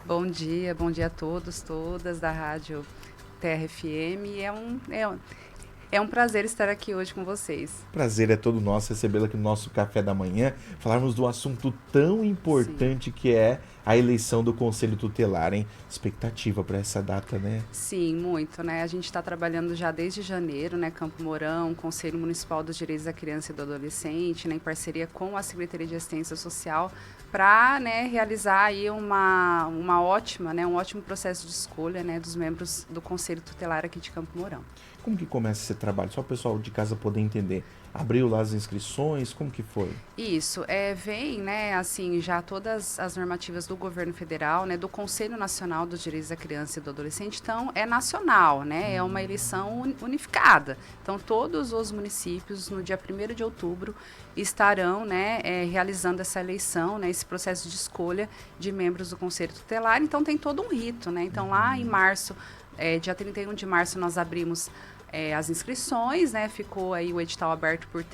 Bom dia a todos, todas da Rádio TRFM. É um prazer estar aqui hoje com vocês. Prazer é todo nosso recebê-la aqui no nosso café da manhã, falarmos de um assunto tão Sim. importante que é a eleição do Conselho Tutelar, hein? Expectativa para essa data, né? Sim, muito, né? A gente está trabalhando já desde janeiro, né? Campo Mourão, Conselho Municipal dos Direitos da Criança e do Adolescente, né? Em parceria com a Secretaria de Assistência Social, para, né, realizar aí uma ótima, né? Um ótimo processo de escolha, né? Dos membros do Conselho Tutelar aqui de Campo Mourão. Como que começa esse trabalho? Só o pessoal de casa poder entender. Abriu lá as inscrições? Como que foi? Isso, vem, né, assim, já todas as normativas do governo federal, né, do Conselho Nacional dos Direitos da Criança e do Adolescente, então é nacional, né, é uma eleição unificada. Então todos os municípios, no dia 1º de outubro, estarão, né, realizando essa eleição, né, esse processo de escolha de membros do Conselho Tutelar. Então tem todo um rito, né, então lá em março, dia 31 de março, nós abrimos as inscrições, né? Ficou aí o edital aberto por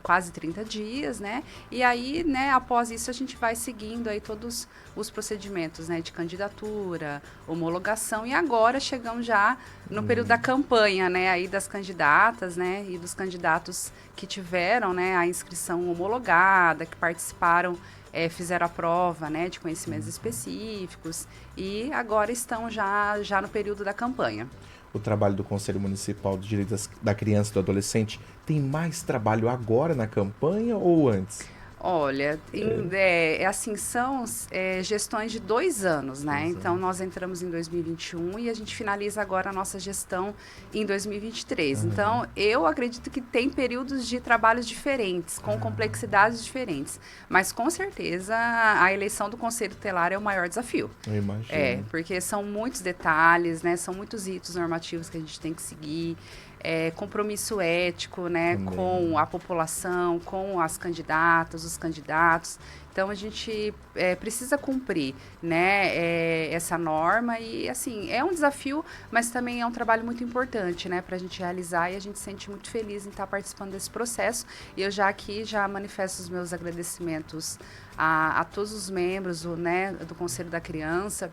quase 30 dias, né? E aí, né, após isso, a gente vai seguindo aí todos os procedimentos, né? De candidatura, homologação, e agora chegamos já no período da campanha, né? Aí das candidatas, né? E dos candidatos que tiveram, né, a inscrição homologada, que participaram, fizeram a prova, né, de conhecimentos específicos, e agora estão já no período da campanha. O trabalho do Conselho Municipal dos Direitos da Criança e do Adolescente tem mais trabalho agora na campanha ou antes? Olha, assim, são gestões de 2 anos, né? Então, nós entramos em 2021 e a gente finaliza agora a nossa gestão em 2023. Então, eu acredito que tem períodos de trabalhos diferentes, com complexidades diferentes. Mas, com certeza, a eleição do Conselho Tutelar é o maior desafio. Eu imagino. Porque são muitos detalhes, né? São muitos ritos normativos que a gente tem que seguir. Compromisso ético, né, Também. com a população, com as candidatas, os candidatos. Então a gente precisa cumprir, né, essa norma e assim é um desafio, mas também é um trabalho muito importante, né, para a gente realizar, e a gente se sente muito feliz em estar participando desse processo. E eu já manifesto os meus agradecimentos a todos os membros do Conselho da Criança.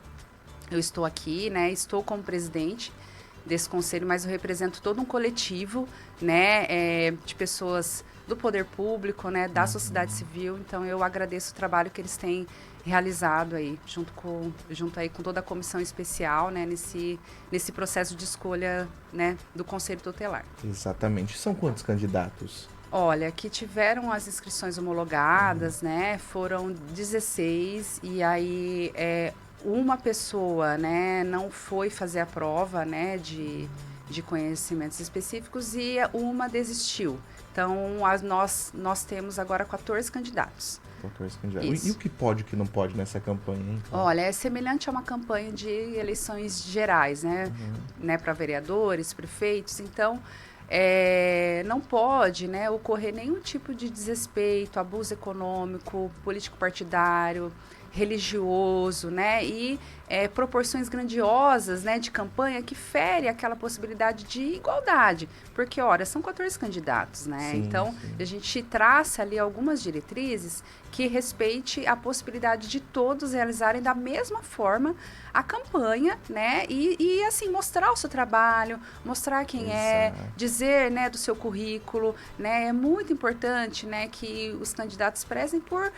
Eu estou aqui, né, estou como presidente desse conselho, mas eu represento todo um coletivo, né, de pessoas do poder público, né, da sociedade civil. Então eu agradeço o trabalho que eles têm realizado aí, junto aí com toda a comissão especial, né, nesse processo de escolha, né, do Conselho Tutelar. Exatamente. São quantos candidatos? Olha, que tiveram as inscrições homologadas, né, foram 16, e aí uma pessoa, né, não foi fazer a prova, né, de conhecimentos específicos, e uma desistiu. Então, nós temos agora 14 candidatos. 14 candidatos. E Isso. o que pode e o que não pode nessa campanha, hein? Olha, é semelhante a uma campanha de eleições gerais, né, para vereadores, prefeitos. Então, não pode, né, ocorrer nenhum tipo de desrespeito, abuso econômico, político partidário, religioso, né, e proporções grandiosas, né, de campanha que fere aquela possibilidade de igualdade, porque, olha, são 14 candidatos, né, Sim, então sim. a gente traça ali algumas diretrizes que respeite a possibilidade de todos realizarem da mesma forma a campanha, né, e assim, mostrar o seu trabalho, mostrar quem Exato. dizer, né, do seu currículo, né, é muito importante, né, que os candidatos prezem por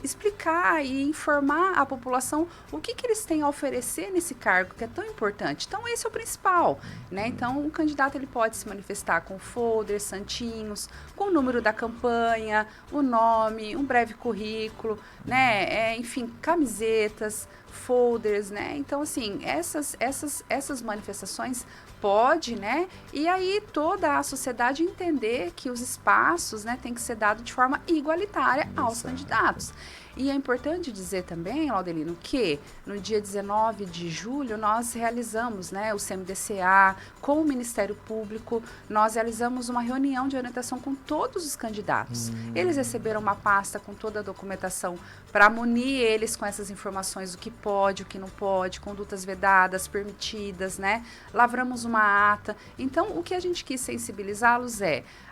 explicar e informar a população o que eles têm a oferecer nesse cargo que é tão importante. Então esse é o principal, né? Então o candidato ele pode se manifestar com folders, santinhos, com o número da campanha, o nome, um breve currículo, né? Enfim, camisetas, folders, né? Então assim, essas manifestações pode, né? E aí toda a sociedade entender que os espaços, né, tem que ser dado de forma igualitária aos Exato. candidatos. E é importante dizer também, Laudelino, que no dia 19 de julho nós realizamos, né, o CMDCA com o Ministério Público, nós realizamos uma reunião de orientação com todos os candidatos. Eles receberam uma pasta com toda a documentação para munir eles com essas informações do que pode, o que não pode, condutas vedadas, permitidas, né? Lavramos uma ata. Então, o que a gente quis sensibilizá-los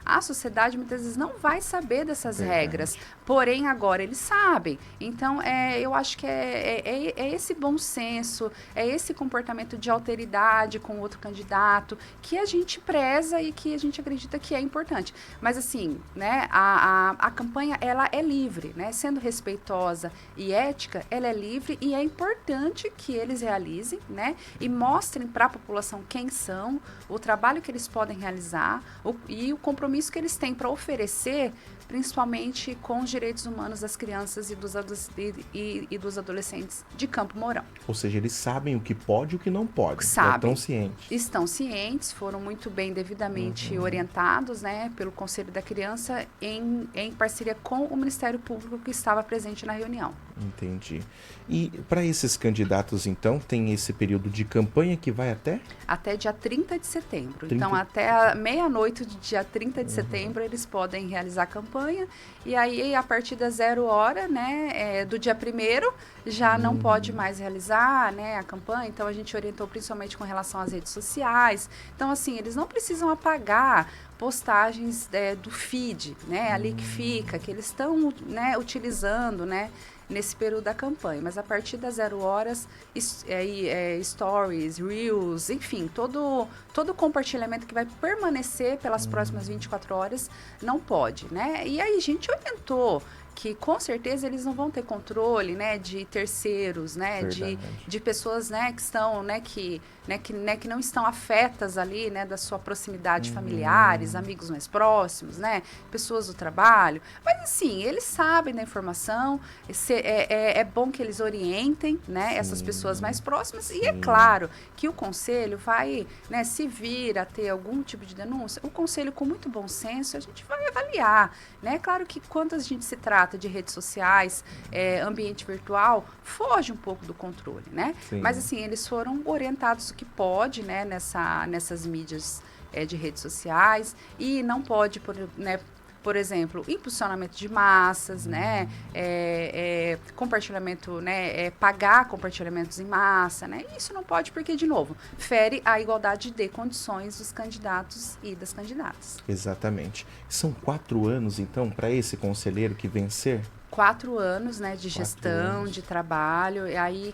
a sociedade muitas vezes não vai saber dessas Verdade. regras, porém agora eles sabem. Então, eu acho que é esse bom senso, é esse comportamento de alteridade com o outro candidato que a gente preza e que a gente acredita que é importante. Mas assim, né, a campanha, ela é livre, né? Sendo respeitosa e ética, ela é livre e é importante que eles realizem, né? E mostrem para a população quem são, o trabalho que eles podem realizar e o compromisso que eles têm para oferecer, principalmente com os direitos humanos das crianças e dos adolescentes de Campo Mourão. Ou seja, eles sabem o que pode e o que não pode. Sabem. Estão cientes. Estão cientes, foram muito bem devidamente orientados, né, pelo Conselho da Criança em parceria com o Ministério Público que estava presente na reunião. Entendi. E para esses candidatos, então, tem esse período de campanha que vai até? Até dia 30 de setembro. 30... Então, até a meia-noite do dia 30 de setembro, eles podem realizar a campanha. E aí, a partir da 0 hora, né, do dia 1º, já não pode mais realizar, né, a campanha. Então, a gente orientou principalmente com relação às redes sociais. Então, assim, eles não precisam apagar postagens do feed, né, ali que fica, que eles estão, né, utilizando, né, nesse período da campanha, mas a partir das 0 horas, stories, reels, enfim, todo compartilhamento que vai permanecer pelas próximas 24 horas não pode, né? E aí a gente orientou que com certeza eles não vão ter controle, né, de terceiros, né, de pessoas, né, que estão, né, que não estão afetas ali, né, da sua proximidade, familiares, amigos mais próximos, né, pessoas do trabalho. Mas assim, eles sabem da informação, é bom que eles orientem, né, essas pessoas mais próximas. E é claro que o conselho vai, né, se vir a ter algum tipo de denúncia, o conselho com muito bom senso, a gente vai avaliar, né. É claro que quando a gente se trata de redes sociais, ambiente virtual, foge um pouco do controle, né? Sim. Mas assim, eles foram orientados o que pode, né, nessas mídias de redes sociais e não pode, por exemplo, impulsionamento de massas, né, compartilhamento, né, pagar compartilhamentos em massa, né, isso não pode porque, de novo, fere a igualdade de condições dos candidatos e das candidatas. Exatamente. São 4 anos, então, para esse conselheiro que vencer? 4 anos, né, de gestão, de trabalho, e aí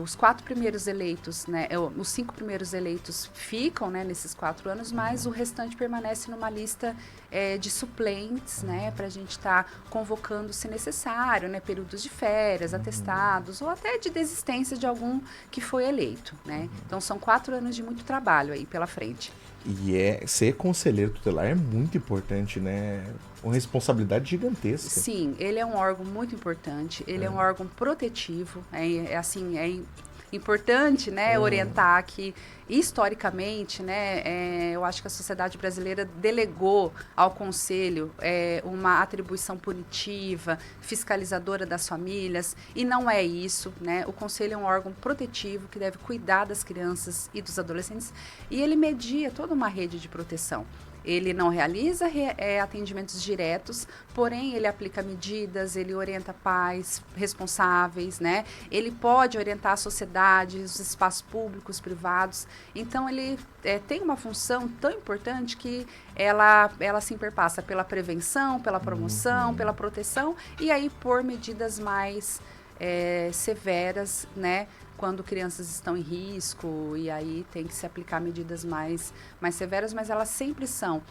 os 4 primeiros eleitos, né, os 5 primeiros eleitos ficam, né, nesses 4 anos, mas o restante permanece numa lista de suplentes, né, para a gente estar convocando, se necessário, né, períodos de férias, atestados, ou até de desistência de algum que foi eleito, né. Então, são 4 anos de muito trabalho aí pela frente. E ser conselheiro tutelar é muito importante, né? Uma responsabilidade gigantesca. Sim, ele é um órgão muito importante, ele é um órgão protetivo, é importante, né, orientar que, historicamente, né, eu acho que a sociedade brasileira delegou ao Conselho uma atribuição punitiva, fiscalizadora das famílias, e não é isso, né? O Conselho é um órgão protetivo que deve cuidar das crianças e dos adolescentes, e ele media toda uma rede de proteção. Ele não realiza atendimentos diretos, porém ele aplica medidas, ele orienta pais responsáveis, né? Ele pode orientar a sociedade, os espaços públicos, privados. Então, ele tem uma função tão importante que ela se perpassa pela prevenção, pela promoção, pela proteção e aí por medidas mais severas, né? Quando crianças estão em risco, e aí tem que se aplicar medidas mais severas, mas elas sempre são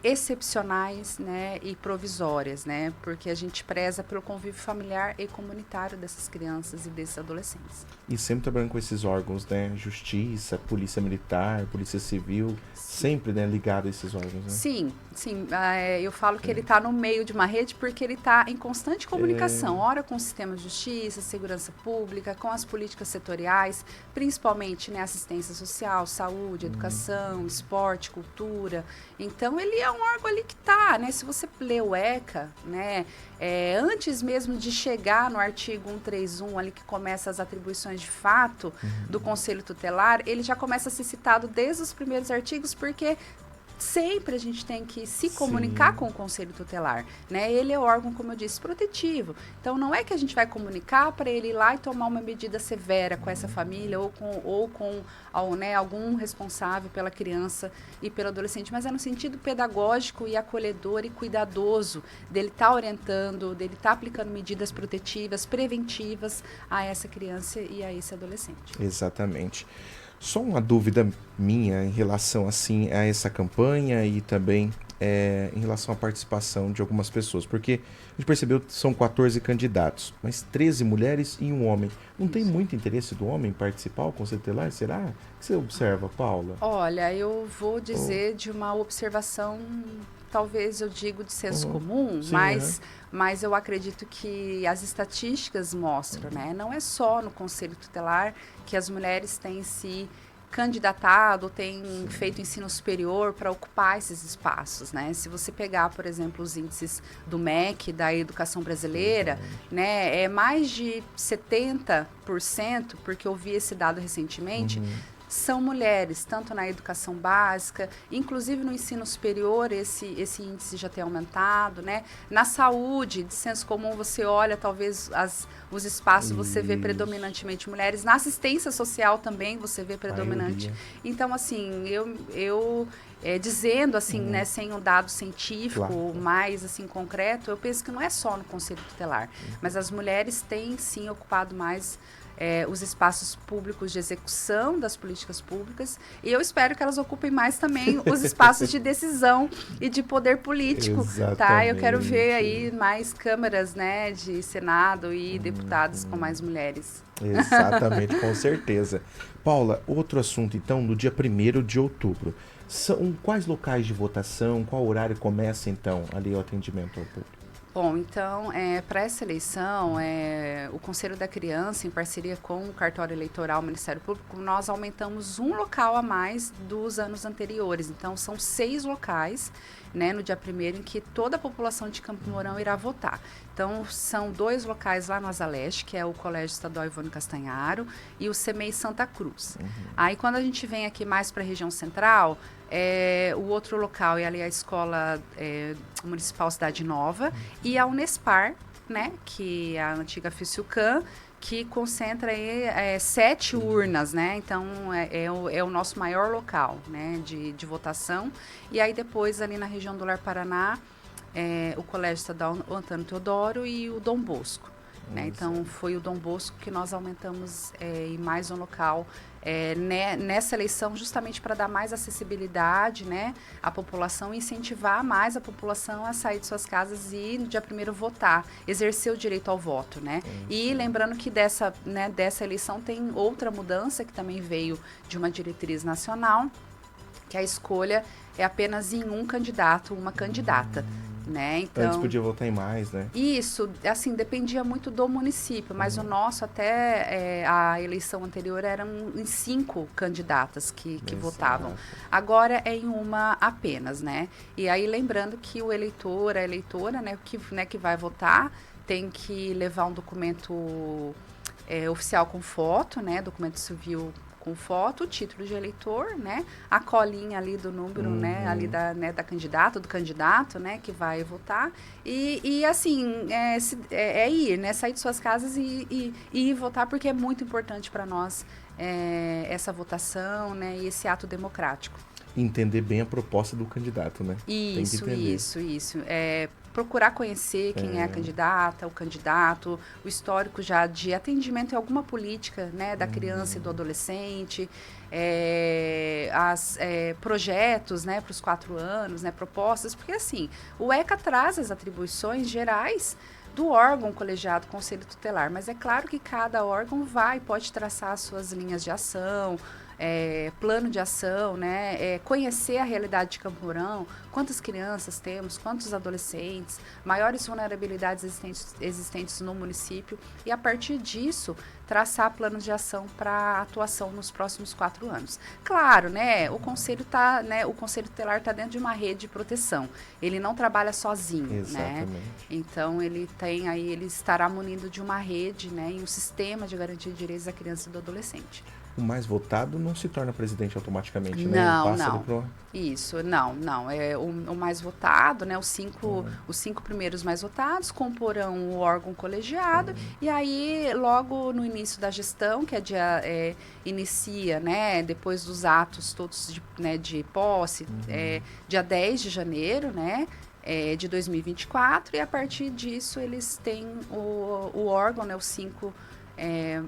excepcionais, né, e provisórias, né, porque a gente preza pelo convívio familiar e comunitário dessas crianças e desses adolescentes. E sempre trabalhando com esses órgãos, né, Justiça, Polícia Militar, Polícia Civil, sempre, né, ligado a esses órgãos, né? Sim, eu falo que ele está no meio de uma rede porque ele está em constante comunicação, ora com o sistema de justiça, segurança pública, com as políticas setoriais, principalmente, né, assistência social, saúde, educação, esporte, cultura. Então, ele é um órgão ali que está, né, se você lê o ECA, né, antes mesmo de chegar no artigo 131, ali que começa as atribuições de fato do Conselho Tutelar, ele já começa a ser citado desde os primeiros artigos, porque sempre a gente tem que se Sim. comunicar com o Conselho Tutelar, né? Ele é o órgão, como eu disse, protetivo. Então, não é que a gente vai comunicar para ele ir lá e tomar uma medida severa com essa família ou com né, algum responsável pela criança e pelo adolescente, mas é no sentido pedagógico e acolhedor e cuidadoso dele estar orientando, dele estar aplicando medidas protetivas, preventivas a essa criança e a esse adolescente. Exatamente. Só uma dúvida minha em relação assim a essa campanha e também em relação à participação de algumas pessoas, porque a gente percebeu que são 14 candidatos, mas 13 mulheres e um homem. Não tem muito interesse do homem em participar ao Conselho Tutelar? Será? O que você observa, Paula? Olha, eu vou dizer de uma observação, talvez eu digo de senso comum, Sim, mas eu acredito que as estatísticas mostram, né? Não é só no Conselho Tutelar que as mulheres têm se candidatado, têm feito ensino superior para ocupar esses espaços, né? Se você pegar, por exemplo, os índices do MEC, da educação brasileira, né, é mais de 70%, porque eu vi esse dado recentemente, são mulheres, tanto na educação básica, inclusive no ensino superior, esse índice já tem aumentado, né? Na saúde, de senso comum, você olha, talvez, os espaços, você vê predominantemente mulheres. Na assistência social também, você vê predominante. Então, assim, eu dizendo, assim, né, sem um dado científico mais, assim, concreto, eu penso que não é só no Conselho Tutelar, mas as mulheres têm, sim, ocupado mais os espaços públicos de execução das políticas públicas, e eu espero que elas ocupem mais também os espaços de decisão e de poder político. Exatamente. Tá? Eu quero ver aí mais câmaras, né, de Senado e deputados com mais mulheres. Exatamente, com certeza. Paula, outro assunto então, no dia 1º de outubro. São quais locais de votação? Qual horário começa então ali o atendimento ao público? Bom, então, para essa eleição, o Conselho da Criança, em parceria com o Cartório Eleitoral, o Ministério Público, nós aumentamos um local a mais dos anos anteriores. Então, são 6 locais, né, no dia 1º, em que toda a população de Campo Mourão irá votar. Então, são 2 locais lá no Asa Leste, que é o Colégio Estadual Ivone Castanharo e o CEMEI Santa Cruz. Aí, quando a gente vem aqui mais para a região central, o outro local é ali a Escola Municipal Cidade Nova e a Unespar, né, que é a antiga Fisiocan, que concentra aí 7 urnas, né? Então, é o nosso maior local, né, de votação. E aí, depois, ali na região do Lar Paraná, o Colégio Estadual Antônio Teodoro e o Dom Bosco. Né? Então, foi o Dom Bosco que nós aumentamos em mais um local nessa eleição, justamente para dar mais acessibilidade, né, à população e incentivar mais a população a sair de suas casas e no dia 1º votar, exercer o direito ao voto. Né? E lembrando que dessa eleição tem outra mudança que também veio de uma diretriz nacional, que a escolha é apenas em um candidato, uma candidata. Né? Então, antes podia votar em mais, né? Isso, assim, dependia muito do município, mas o nosso, até a eleição anterior, eram em 5 candidatas que votavam. Agora é em uma apenas, né? E aí, lembrando que o eleitor, a eleitora, né, que vai votar, tem que levar um documento oficial com foto, né? Documento civil com foto, o título de eleitor, né, a colinha ali do número, né, ali da candidata, do candidato, né, que vai votar, e assim, ir, né, sair de suas casas e ir votar, porque é muito importante para nós essa votação, né, e esse ato democrático. Entender bem a proposta do candidato, né? Isso. Procurar conhecer quem é a candidata, o candidato, o histórico já de atendimento em alguma política, né, da criança e do adolescente, projetos, né, para os 4 anos, né, propostas, porque assim, o ECA traz as atribuições gerais do órgão colegiado Conselho Tutelar, mas é claro que cada órgão pode traçar as suas linhas de ação, plano de ação, né? Conhecer a realidade de Campo Mourão, quantas crianças temos, quantos adolescentes, maiores vulnerabilidades existentes no município, e a partir disso traçar planos de ação para atuação nos próximos 4 anos. Claro, né? O Conselho Tutelar está dentro de uma rede de proteção. Ele não trabalha sozinho, né? Então ele estará munido de uma rede, né, e um sistema de garantia de direitos da criança e do adolescente. O mais votado não se torna presidente automaticamente, né? Ele Não, passa não. pro... Isso, não. É o mais votado, né? Os cinco primeiros mais votados comporão o órgão colegiado e aí logo no início da gestão, que inicia, né? Depois dos atos todos de posse, dia 10 de janeiro, né? De 2024 e a partir disso eles têm o órgão, né? Os cinco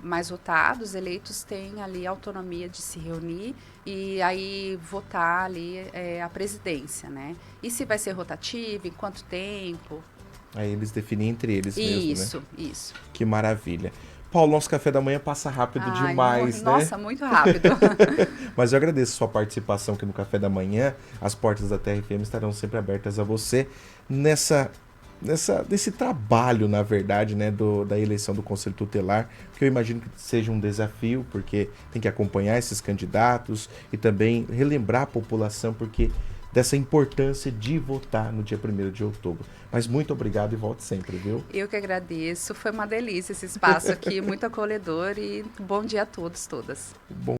mais votados, eleitos, têm ali autonomia de se reunir e aí votar ali a presidência, né? E se vai ser rotativo, em quanto tempo? Aí eles definem entre eles mesmo, né? Isso. Que maravilha. Paulo, nosso café da manhã passa rápido demais, né? Nossa, muito rápido. Mas eu agradeço a sua participação aqui no Café da Manhã. As portas da TRFM estarão sempre abertas a você desse trabalho, na verdade, né, da eleição do Conselho Tutelar, que eu imagino que seja um desafio, porque tem que acompanhar esses candidatos e também relembrar a população, porque dessa importância de votar no dia 1º de outubro. Mas muito obrigado e volte sempre, viu? Eu que agradeço, foi uma delícia esse espaço aqui, muito acolhedor e bom dia a todos, todas. Bom